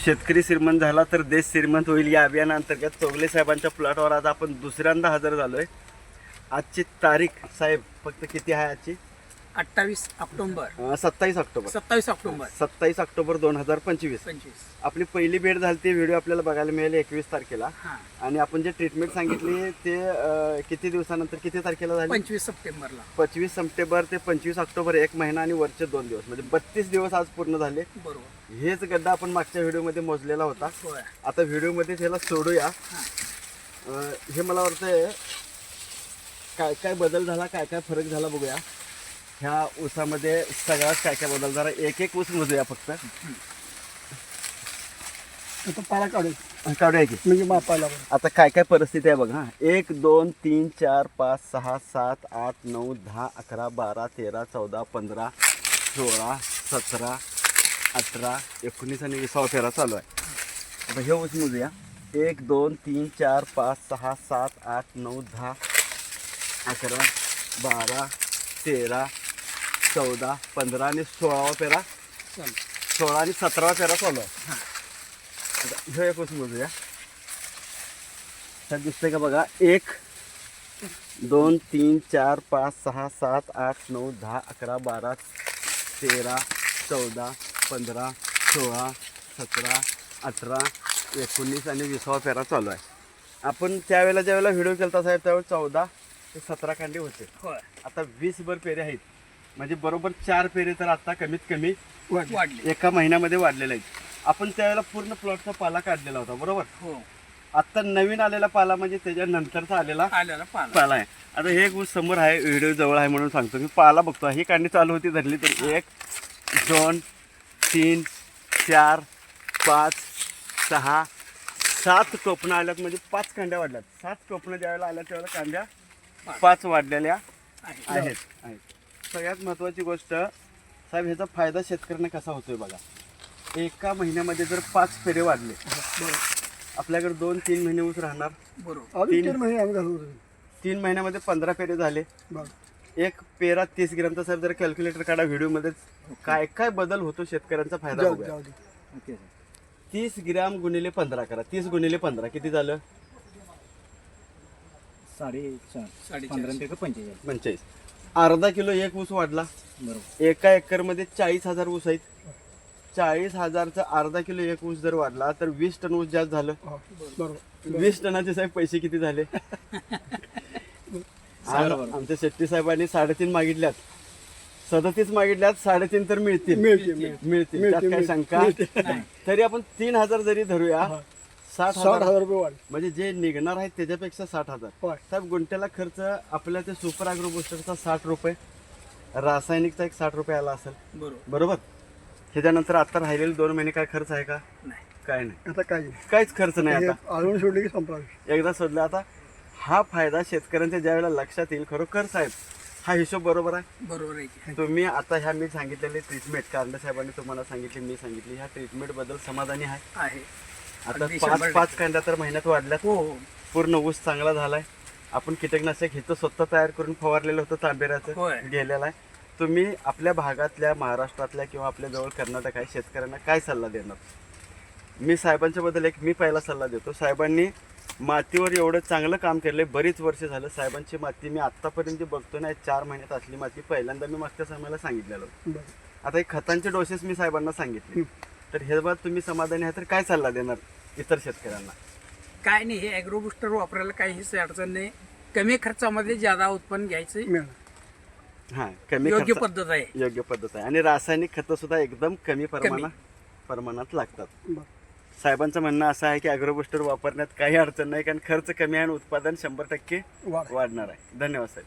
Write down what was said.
शेतकरी श्रीमंत झाला तर देश श्रीमंत होईल या अभियानाअंतर्गत चौगले साहेबांच्या प्लॉटवर आज आपण दुसऱ्यांदा हजर झालोय. आजची तारीख साहेब फक्त किती आहे आजची? 28 ऑक्टोबर 27 ऑक्टोबर 27 ऑक्टोबर 27 ऑक्टोबर 2025. आपली पहिली भेट झाली ती व्हिडिओ आपल्याला बघायला मिळेल 21 तारखेला. आणि आपण जे ट्रीटमेंट सांगितली ते किती दिवसानंतर किती तारखेला झाली? 25 सप्टेंबरला. 25 सप्टेंबर ते 25 ऑक्टोबर 1 महिना आणि वरचे 2 दिवस म्हणजे 32 दिवस आज पूर्ण झाले. बरोबर. हेच गड्डा आपण मागच्या व्हिडिओमध्ये मोजलेला होता. आता व्हिडिओमध्ये त्याला सोडूया. हे मला वाटतंय काय काय बदल झाला, काय काय फरक झाला बघूया. ह्या ऊसामध्ये सगळ्यात काय काय बदल झाला एक एक ऊस मोजूया फक्त. पाला काढूया की म्हणजे मापायला. आता काय काय परिस्थिती आहे बघा. 1 2 3 4 5 6 7 8 9 10 11 12 13 14 15 16 17 18 19 आणि 20 फेरा चालू आहे. आता हे ऊस मोजूया. 1 2 3 4 5 6 7 8 9 10 11 12 13 14 15 आणि 16 फेरा 16 आणि 17 फेरा चालू आहे. आता हे एक ऊस मोजूया. त्यात दिसतंय का बघा. 1 2 3 4 5 6 7 8 9 10 11 12 13 14 15 16 17 18 19 आणि 20 फेरा चालू आहे. आपण त्यावेळेला ज्यावेळेला व्हिडिओ केला साहेब त्यावेळेस 14 ते 17 कांडे होते. आता 20 भर पेरे आहेत म्हणजे बरोबर 4 पेरे तर आता कमीत कमी वाढले. एका महिन्यामध्ये वाढलेले आहेत. आपण त्यावेळेला पूर्ण प्लॉटचा पाला काढलेला होता बरोबर. आता नवीन आलेला पाला म्हणजे त्याच्यानंतरचा आलेला पाला आहे. आता हे एक ऊस समोर आहे, व्हिडिओ जवळ आहे म्हणून सांगतो. मी पाला बघतो. ही कांडी चालू होती धरली तर 1 2 3 4 5 6 7 टोपणं आल्यात म्हणजे 5 कांड्या वाढल्यात. 7 टोपणं ज्यावेळेला आल्या त्यावेळेला कांड्या 5 वाढलेल्या आहेत. सगळ्यात महत्त्वाची गोष्ट साहेब ह्याचा फायदा शेतकऱ्यांना कसा होतोय बघा. एका महिन्यामध्ये जर 5 फेरे वाढले आपल्याकडे 2-3 महिने ऊस राहणार. 3 महिन्यामध्ये 15 फेरे झाले. एक पेरा 30 ग्रॅमचा साहेब जर कॅल्क्युलेटर काढा व्हिडिओमध्ये काय काय बदल होतो शेतकऱ्यांचा फायदा बघूया. 30 ग्रॅम गुणिले 15 करा. 30 गुणिले 15 किती झालं? 45. अर्धा किलो एक ऊस वाढला. एका एकरमध्ये 40,000 ऊस आहेत. 40,000चा अर्धा किलो एक ऊस जर वाढला तर 20 टन ऊस जास्त झालं. 20 टनाचे साहेब पैसे किती झाले? आमच्या शेट्टी साहेबांनी 3.5 मागितल्यात. 37 मागितल्यात. 3.5 तर मिळतील त्यात काय शंका. तरी आपण 3,000 जरी धरूया 60,000 रुपये वाढ म्हणजे जे निघणार आहेत त्याच्यापेक्षा 60,000 साहेब. गुंठ्याला खर्च आपल्या ते सुपर ॲग्रो बुस्टरचा 60 रुपये, रासायनिकचा एक 60 रुपये आला असेल बरोबर. ह्याच्यानंतर आता राहिलेले 2 महिने काय खर्च आहे का? काय नाही. आता काहीच खर्च नाही. आता सोडले की संपला. एकदा सोडलं. आता हा फायदा शेतकऱ्यांच्या ज्या वेळेला लक्षात येईल खरोखर साहेब हा हिशोब बरोबर आहे. तुम्ही आता ह्या मी सांगितलेली ट्रीटमेंट कारंडे साहेबांनी तुम्हाला सांगितली, मी सांगितली, ह्या ट्रीटमेंट बद्दल समाधानी आहे. आता 5 कांड्या तर महिन्यात वाढल्यात. पूर्ण ऊस चांगला झालाय. आपण कीटकनाशक हे तर स्वतः तयार करून फवारलेलं होतं तांबेऱ्याचं गेलेलं आहे. तुम्ही आपल्या भागातल्या महाराष्ट्रातल्या किंवा आपल्या जवळ कर्नाटक आहे शेतकऱ्यांना काय सल्ला देणार? मी साहेबांच्या बद्दल मी पहिला सल्ला देतो. साहेबांनी मातीवर एवढं चांगलं काम केलंय. बरीच वर्ष झालं साहेबांची माती मी आत्तापर्यंत बघतो ना 4 महिन्यात असली माती पहिल्यांदा मी मागच्या समयाला सांगितलेलं होतं. आता एक खतांचे डोसेस मी साहेबांना सांगितले. तर हे बाबत तुम्ही समाधानी आहे तर काय सल्ला देणार इतर शेतकऱ्यांना? काय नाही, हे ॲग्रो बुस्टर वापरायला काहीच अडचण नाही. कमी खर्चामध्ये ज्यादा उत्पन्न घ्यायचं. कमी योग्य पद्धत आहे. आणि रासायनिक खतं सुद्धा एकदम कमी प्रमाणात लागतात. साहेबांचं म्हणणं असं आहे की ॲग्रो बुस्टर वापरण्यात काही अडचण नाही कारण खर्च कमी आहे आणि उत्पादन 100% वाढणार आहे. धन्यवाद साहेब.